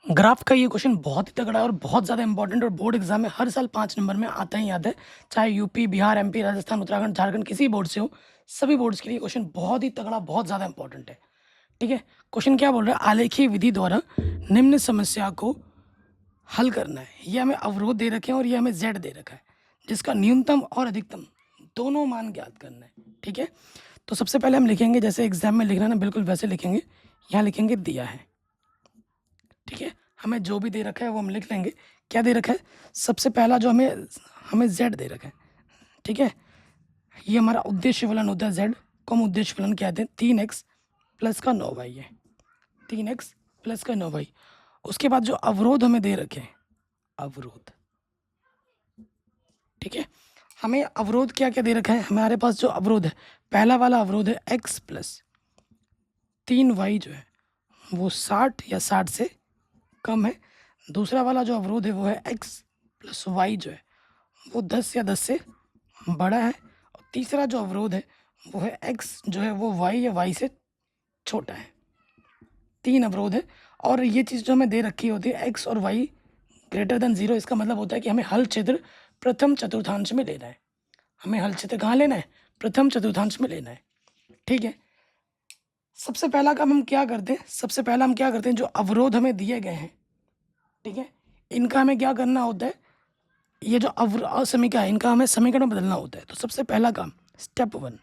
Graph का ये question बहुत ही तगड़ा है और बहुत ज़्यादा इंपॉर्टेंट और बोर्ड एग्जाम में हर साल 5 नंबर में आता ही आता है। चाहे यूपी, बिहार, एमपी, राजस्थान, उत्तराखंड, झारखंड किसी बोर्ड से हो, सभी बोर्ड्स के लिए क्वेश्चन बहुत ही तगड़ा, बहुत ज़्यादा इंपॉर्टेंट है। ठीक है, क्वेश्चन क्या बोल रहा है? आलेखीय विधि द्वारा निम्न समस्या को हल करना है। ये हमें अवरोध दे रखे हैं और ये हमें जेड दे रखा है, जिसका न्यूनतम और अधिकतम दोनों मान ज्ञात करना है। ठीक है, तो सबसे पहले हम लिखेंगे, जैसे एग्जाम में लिखना ना बिल्कुल वैसे लिखेंगे। यहाँ लिखेंगे दिया है। ठीक है, हमें जो भी दे रखा है वो हम लिख लेंगे। क्या दे रखा है? सबसे पहला जो हमें हमें जेड दे रखा है। ठीक है, ये हमारा उद्देश्य फलन होता है जेड को हम उद्देश्य फलन कहते हैं। 3x प्लस का 9y है, 3x प्लस का 9y। उसके बाद जो अवरोध हमें दे रखे हैं, अवरोध। ठीक है, हमें अवरोध क्या क्या दे रखा है? हमारे पास जो अवरोध है, पहला वाला अवरोध है x प्लस 3y जो है वो 60 या 60 से कम है। दूसरा वाला जो अवरोध है वो है x प्लस वाई जो है वो 10 या 10 से बड़ा है। और तीसरा जो अवरोध है वो है x जो है वो y या y से छोटा है। 3 अवरोध है और ये चीज़ जो हमें दे रखी होती है x और y ग्रेटर देन 0, इसका मतलब होता है कि हमें हल क्षेत्र प्रथम चतुर्थांश में लेना है। हमें हल क्षेत्र कहाँ लेना है? प्रथम चतुर्थांश में लेना है। ठीक है, सबसे पहला काम हम क्या करते हैं? सबसे पहला हम क्या करते हैं, जो अवरोध हमें दिए गए हैं, ठीक है, इनका हमें क्या करना होता है? ये जो असमीका है इनका हमें समीकरण में बदलना होता है। तो सबसे पहला काम स्टेप 1,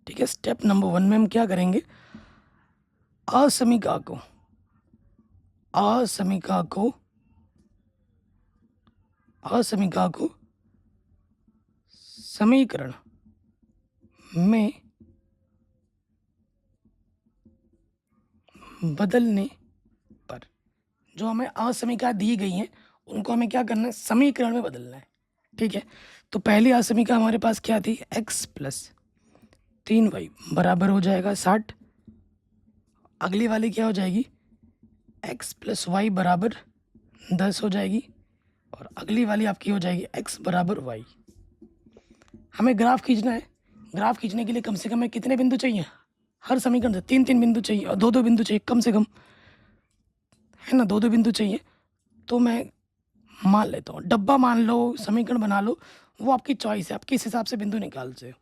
ठीक है, स्टेप नंबर 1 में हम क्या करेंगे? असमीका को असमीका को असमीका को समीकरण में बदलने पर जो हमें असमीका दी गई हैं उनको हमें क्या करना है? समीकरण में बदलना है। ठीक है, तो पहली असमीका हमारे पास क्या थी? x प्लस 3y बराबर हो जाएगा 60। अगली वाली क्या हो जाएगी? x प्लस वाई बराबर 10 हो जाएगी। और अगली वाली आपकी हो जाएगी x बराबर y। हमें ग्राफ खींचना है। ग्राफ खींचने के लिए कम से कम हमें कितने बिंदु चाहिए? हर समीकरण से 3-3 बिंदु चाहिए और 2-2 बिंदु चाहिए कम से कम, है ना? 2-2 बिंदु चाहिए। तो मैं मान लेता हूँ, डब्बा मान लो, समीकरण बना लो, वो आपकी चॉइस है, आप किस हिसाब से बिंदु निकालते हो।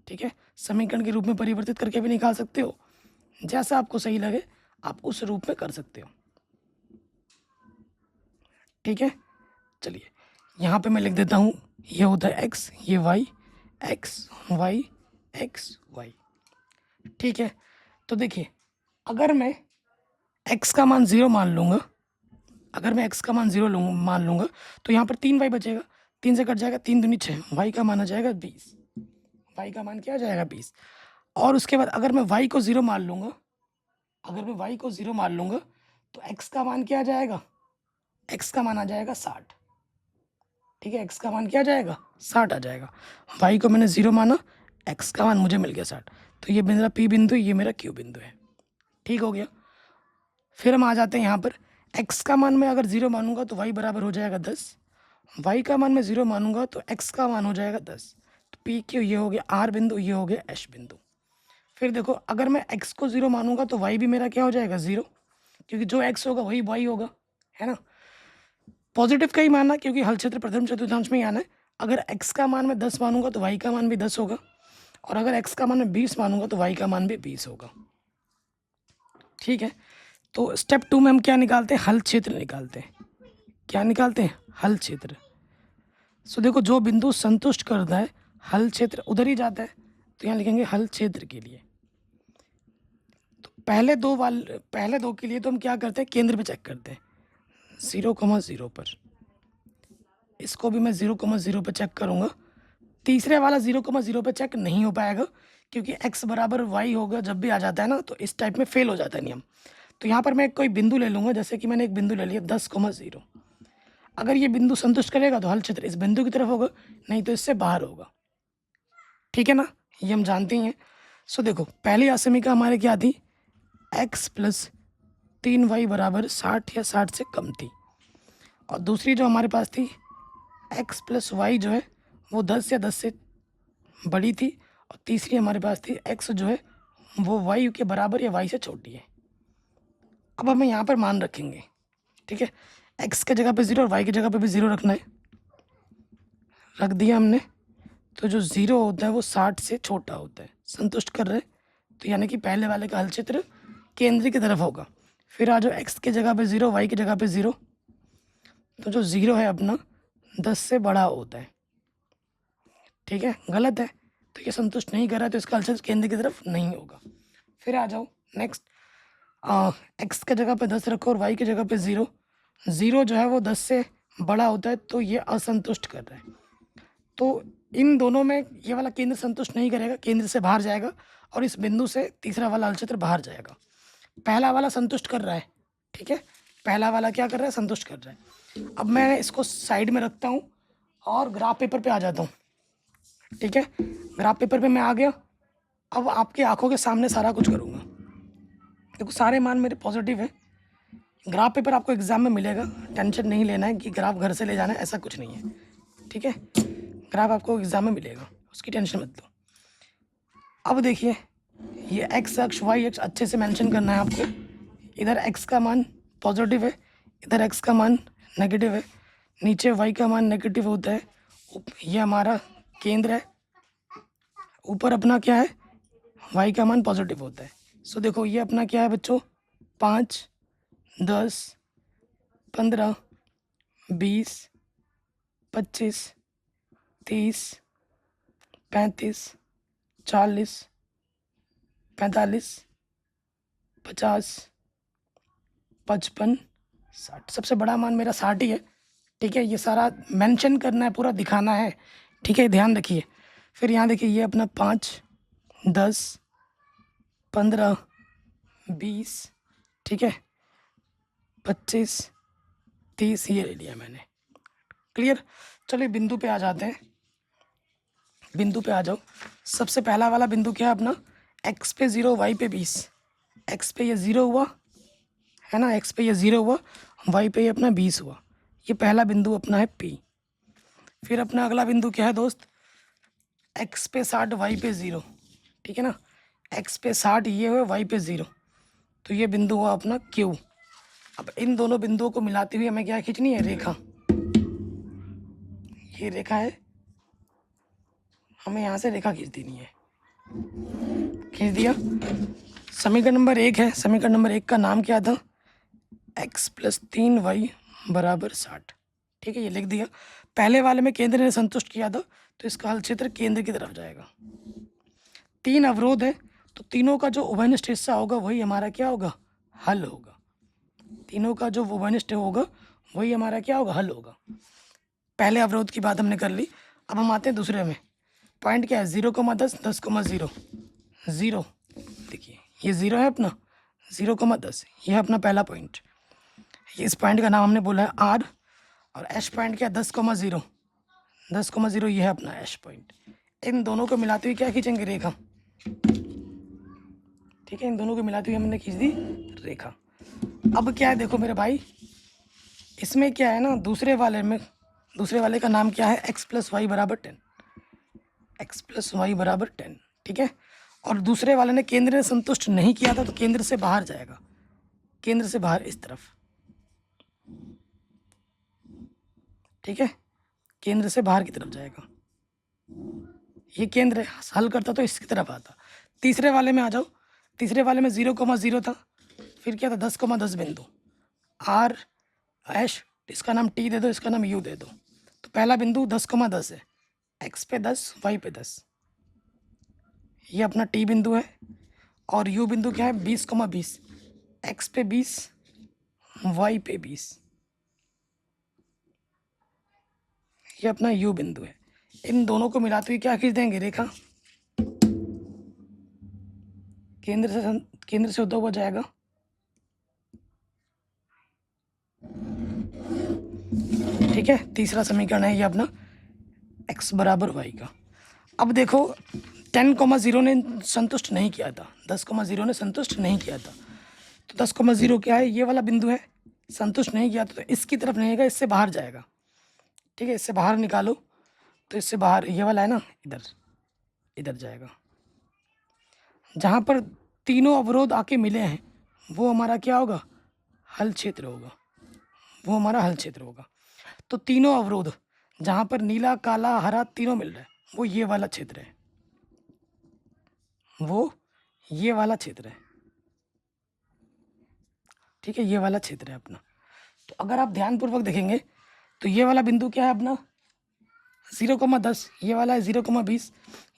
ठीक है, समीकरण के रूप में परिवर्तित करके भी निकाल सकते हो, जैसा आपको सही लगे आप उस रूप में कर सकते हो। ठीक है, चलिए यहाँ पे मैं लिख देता हूँ, ये होता है x, ये y, x y x y। ठीक है, तो देखिए अगर मैं x का मान 0 मान लूँगा, अगर मैं x का मान 0 मान लूँगा तो यहाँ पर 3y बचेगा, 3 से कट जाएगा, 3 दूनी 6, y का मान आ जाएगा 20। y का मान क्या आ जाएगा? 20। और उसके बाद अगर मैं y को 0 मान लूँगा, अगर मैं y को 0 मान लूँगा तो x का मान क्या आ जाएगा? x का मान आ जाएगा 60। ठीक है, x का मान क्या आ जाएगा? 60 आ जाएगा। y को मैंने 0 माना, x का मान मुझे मिल गया 60। तो ये मेरा p बिंदु, ये मेरा q बिंदु है। ठीक हो गया। फिर हम आ जाते हैं यहाँ पर, x का मान मैं अगर 0 मानूंगा तो y बराबर हो जाएगा 10। y का मान मैं 0 मानूंगा तो x का मान हो जाएगा 10। तो p q ये हो गया r बिंदु, ये हो गया h बिंदु। फिर देखो अगर मैं x को 0 मानूंगा तो y भी मेरा क्या हो जाएगा? 0, क्योंकि जो x होगा वही y होगा, है ना? पॉजिटिव का ही मानना, क्योंकि हल क्षेत्र प्रथम चतुर्थांश में ही आना है। अगर x का मान मैं 10 मानूंगा तो y का मान भी 10 होगा, और अगर x का मान मैं 20 मानूंगा तो y का मान भी 20 होगा। ठीक है, तो स्टेप 2 में हम क्या निकालते हैं? हल क्षेत्र निकालते हैं। क्या निकालते हैं? हल क्षेत्र। सो देखो जो बिंदु संतुष्ट करता है हल क्षेत्र उधर ही जाता है, तो यहाँ लिखेंगे हल क्षेत्र के लिए। तो पहले दो के लिए तो हम क्या करते हैं? केंद्र पे चेक करते हैं 0,0 पर। इसको भी मैं 0,0 पे चेक करूँगा। तीसरे वाला 0,0 पे चेक नहीं हो पाएगा, क्योंकि x बराबर y होगा जब भी आ जाता है ना, तो इस टाइप में फेल हो जाता है नियम। तो यहाँ पर मैं कोई बिंदु ले लूँगा, जैसे कि मैंने एक बिंदु ले लिया 10,0। अगर ये बिंदु संतुष्ट करेगा तो हल क्षेत्र इस बिंदु की तरफ होगा, नहीं तो इससे बाहर होगा। ठीक है ना, ये हम जानते ही हैं। सो देखो पहली असमीका हमारे क्या थी? x प्लस 3y बराबर 60 या 60 से कम थी। और दूसरी जो हमारे पास थी x प्लस वाई जो है वो 10 या 10 से बड़ी थी। और तीसरी हमारे पास थी x जो है वो y के बराबर या y से छोटी है। अब हमें यहाँ पर मान रखेंगे, ठीक है। एक्स के जगह पे 0 और वाई की जगह पे भी 0 रखना है, रख दिया हमने। तो जो 0 होता है वो 60 से छोटा होता है, संतुष्ट कर रहे हैं। तो यानी कि पहले वाले का हल क्षेत्र केंद्र की तरफ होगा। फिर आ जाओ, एक्स की जगह पे 0, वाई की जगह पे 0, तो जो 0 है अपना 10 से बड़ा होता है, ठीक है। गलत है, तो ये संतुष्ट नहीं कर रहा है, तो इसका हल क्षेत्र केंद्र की तरफ नहीं होगा। फिर आ जाओ नेक्स्ट, एक्स के जगह पे 10 रखो और वाई की जगह पे 0, 0 जो है वो 10 से बड़ा होता है, तो ये असंतुष्ट कर रहा है। तो इन दोनों में ये वाला केंद्र संतुष्ट नहीं करेगा, केंद्र से बाहर जाएगा, और इस बिंदु से तीसरा वाला हल क्षेत्र बाहर जाएगा। पहला वाला संतुष्ट कर रहा है, ठीक है। पहला वाला क्या कर रहा है, संतुष्ट कर रहा है। अब मैं इसको साइड में रखता हूँ और ग्राफ पेपर पे आ जाता हूँ, ठीक है। ग्राफ पेपर पे मैं आ गया। अब आपकी आंखों के सामने सारा कुछ करूँगा। देखो सारे मान मेरे पॉजिटिव है। ग्राफ पेपर आपको एग्जाम में मिलेगा, टेंशन नहीं लेना है कि ग्राफ घर से ले जाना है, ऐसा कुछ नहीं है, ठीक है। ग्राफ आपको एग्जाम में मिलेगा, उसकी टेंशन मत लो। अब देखिए, ये एक्स अक्ष वाई अक्ष अच्छे से मेंशन करना है आपको। इधर एक्स का मान पॉजिटिव है, इधर एक्स का मान नेगेटिव है, नीचे वाई का मान नेगेटिव होता है। ये हमारा केंद्र है, ऊपर अपना क्या है, वाई का मान पॉजिटिव होता है। सो देखो ये अपना क्या है बच्चों, 5, 10, 15, 20, 25, 30, 35, 40, 45, 50, 55, 60। सबसे बड़ा मान मेरा 60 ही है, ठीक है। ये सारा मेंशन करना है, पूरा दिखाना है, ठीक है, ध्यान रखिए। फिर यहाँ देखिए, ये अपना 5, 10, 15, 20, ठीक है, 25, 30, ये ले लिया मैंने। क्लियर। चलिए बिंदु पे आ जाते हैं, बिंदु पे आ जाओ। सबसे पहला वाला बिंदु क्या है अपना, एक्स पे 0, वाई पे 20। एक्स पे ये 0 हुआ है ना, एक्स पे ये 0 हुआ, वाई पे ये अपना 20 हुआ। ये पहला बिंदु अपना है पी। फिर अपना अगला बिंदु क्या है दोस्त, एक्स पे 60, वाई पे 0, ठीक है ना। एक्स पे 60 ये हुआ, वाई पे 0, तो ये बिंदु हुआ अपना क्यू। अब इन दोनों बिंदुओं को मिलाती हुई हमें क्या खींचनी है, रेखा। ये रेखा है, हमें यहाँ से रेखा खींच देनी है। खींच दिया। समीकरण नंबर 1 है, समीकरण नंबर 1 का नाम क्या था, x + 3y = 60, ठीक है, ये लिख दिया। पहले वाले में केंद्र ने संतुष्ट किया था, तो इसका हल क्षेत्र केंद्र की तरफ जाएगा। 3 अवरोध है, तो तीनों का जो उभयनिष्ठ हिस्सा होगा वही हमारा क्या होगा, हल होगा। तीनों का जो उभयनिष्ठ होगा वही हमारा क्या होगा, हल होगा। पहले अवरोध की बात हमने कर ली। अब हम आते हैं दूसरे में। पॉइंट क्या है, 0,10, 10,0, 0। देखिए ये 0 है अपना, 0,10, ये है अपना पहला पॉइंट। इस पॉइंट का नाम हमने बोला है आर। और एश पॉइंट क्या, 10,0, 10,0, ये है अपना एश पॉइंट। इन दोनों को मिलाते हुए क्या खींचेंगे, रेखा, ठीक है। इन दोनों को मिलाते हुए हमने खींच दी रेखा। अब क्या है देखो मेरे भाई, इसमें क्या है ना, दूसरे वाले का नाम क्या है, x + y = 10, x + y = 10, ठीक है। और दूसरे वाले ने केंद्र ने संतुष्ट नहीं किया था, तो केंद्र से बाहर जाएगा, केंद्र से बाहर इस तरफ, ठीक है, केंद्र से बाहर की तरफ जाएगा। ये केंद्र है, हल करता तो इसकी तरफ आता। तीसरे वाले में आ जाओ। तीसरे वाले में 0,0 था, फिर क्या था, 10,10 बिंदु, आर एश, इसका नाम टी दे दो, इसका नाम यू दे दो। तो पहला बिंदु 10,10 है, एक्स पे 10, वाई पे 10, ये अपना टी बिंदु है। और यू बिंदु क्या है, 20,20, एक्स पे 20, वाई पे 20, ये अपना यू बिंदु है। इन दोनों को मिलाते हुए क्या खींच देंगे, रेखा। केंद्र से होता हुआ जाएगा, ठीक है। तीसरा समीकरण है ये अपना x = y का। अब देखो 10,0 ने संतुष्ट नहीं किया था, 10,0 ने संतुष्ट नहीं किया था, तो 10,0 क्या है, ये वाला बिंदु है, संतुष्ट नहीं किया तो इसकी तरफ नहीं आएगा, इससे बाहर जाएगा, ठीक है। इससे बाहर निकालो, तो इससे बाहर ये वाला है ना, इधर इधर जाएगा। जहाँ पर तीनों अवरोध आके मिले हैं वो हमारा क्या होगा, हल क्षेत्र होगा, वो हमारा हल क्षेत्र होगा। तो तीनों अवरोध जहाँ पर नीला काला हरा तीनों मिल रहा है वो ये वाला क्षेत्र है, वो ये वाला क्षेत्र है, ठीक है, ये वाला क्षेत्र है अपना। तो अगर आप ध्यानपूर्वक देखेंगे तो ये वाला बिंदु क्या है अपना 0,10, ये वाला है 0,20।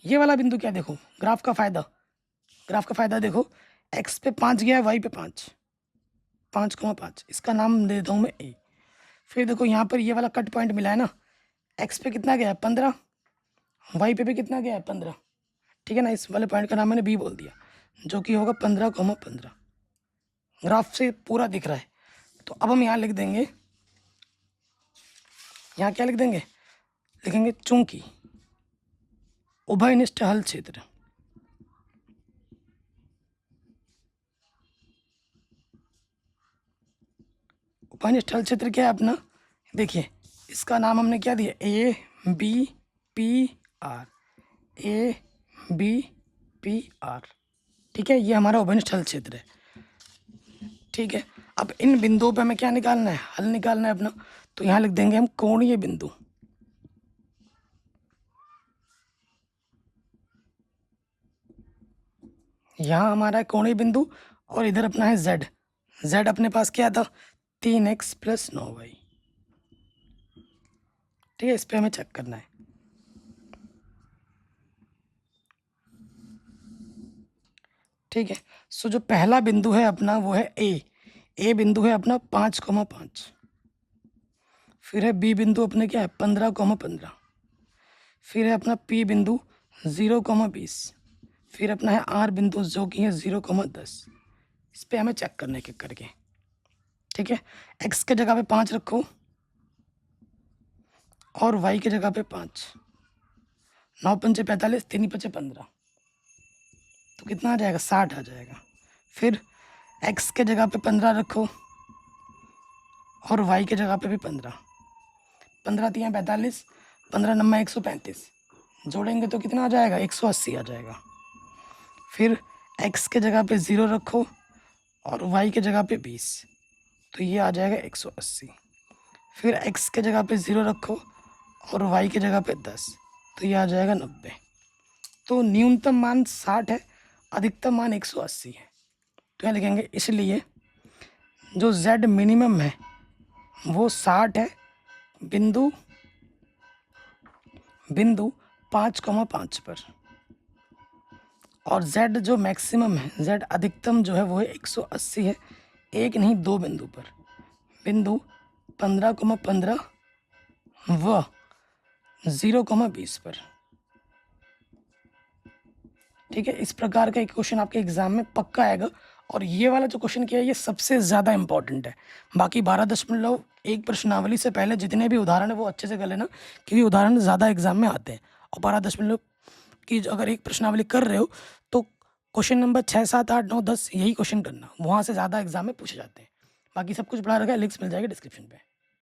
ये वाला बिंदु क्या, देखो ग्राफ का फायदा देखो, x पे 5 गया है, y पे 5,5, इसका नाम दे देता हूँ मैं a। फिर देखो यहाँ पर ये वाला कट पॉइंट मिला है ना, x पे कितना गया है 15, y पे भी कितना गया है 15, ठीक है ना। इस वाले पॉइंट का नाम मैंने b बोल दिया, जो कि होगा 15,15, ग्राफ से पूरा दिख रहा है। तो अब हम यहाँ लिख देंगे, यहाँ क्या लिख देंगे, लिखेंगे चूंकि उभयनिष्ठ हल क्षेत्र उभयनिष्ठ हल क्षेत्र क्या है अपना, देखिए इसका नाम हमने क्या दिया, A B P R, A B P R, ठीक है, ये हमारा उभयनिष्ठ हल क्षेत्र है, ठीक है। अब इन बिंदुओं पे हमें क्या निकालना है, हल निकालना है अपना। तो यहाँ लिख देंगे हम कोणीय बिंदु, यहाँ हमारा है कोणीय बिंदु, और इधर अपना है z अपने पास क्या था 3x + 9y, ठीक है, इस पे हमें चेक करना है, ठीक है। सो जो पहला बिंदु है अपना वो है ए बिंदु है अपना 5,5, फिर है बी बिंदु अपने क्या है 15,15, फिर है अपना पी बिंदु 0,20, फिर अपना है आर बिंदु जो कि है 0,10। इस पे हमें चेक करने के करके, ठीक है। एक्स के जगह पे 5 रखो और वाई की जगह पे 5, 9 पंचे 45, 3 पंचे 15, तो कितना आ जाएगा 60 आ जाएगा। फिर x के जगह पे 15 रखो और y के जगह पे भी 15, 15 3 45, 15 9 135, जोड़ेंगे तो कितना आ जाएगा 180 आ जाएगा। फिर x के जगह पे 0 रखो और y के जगह पे 20, तो ये आ जाएगा 180। फिर x के जगह पे 0 रखो और y की जगह पे 10, तो ये आ जाएगा 90। तो न्यूनतम मान 60 है, अधिकतम मान 180 है। तो यहाँ लिखेंगे इसलिए जो z मिनिमम है वो 60 है, बिंदु 5,5 पर, और z जो मैक्सिमम है, z अधिकतम जो है वो है 180 है, एक नहीं दो बिंदु पर, बिंदु 15,15 व 0,20 पर, ठीक है। इस प्रकार का एक क्वेश्चन आपके एग्जाम में पक्का आएगा, और ये वाला जो क्वेश्चन किया है ये सबसे ज़्यादा इंपॉर्टेंट है। बाकी 12.1 प्रश्नावली से पहले जितने भी उदाहरण है वो अच्छे से कर लेना, क्योंकि उदाहरण ज़्यादा एग्जाम में आते हैं। और 12 की अगर एक प्रश्नावली कर रहे हो तो क्वेश्चन नंबर 6 7 8 9 10 यही क्वेश्चन करना, वहाँ से ज़्यादा एग्जाम में पूछे जाते हैं। बाकी सब कुछ पढ़ा रखा है, लिंक्स मिल जाएगा डिस्क्रिप्शन पे।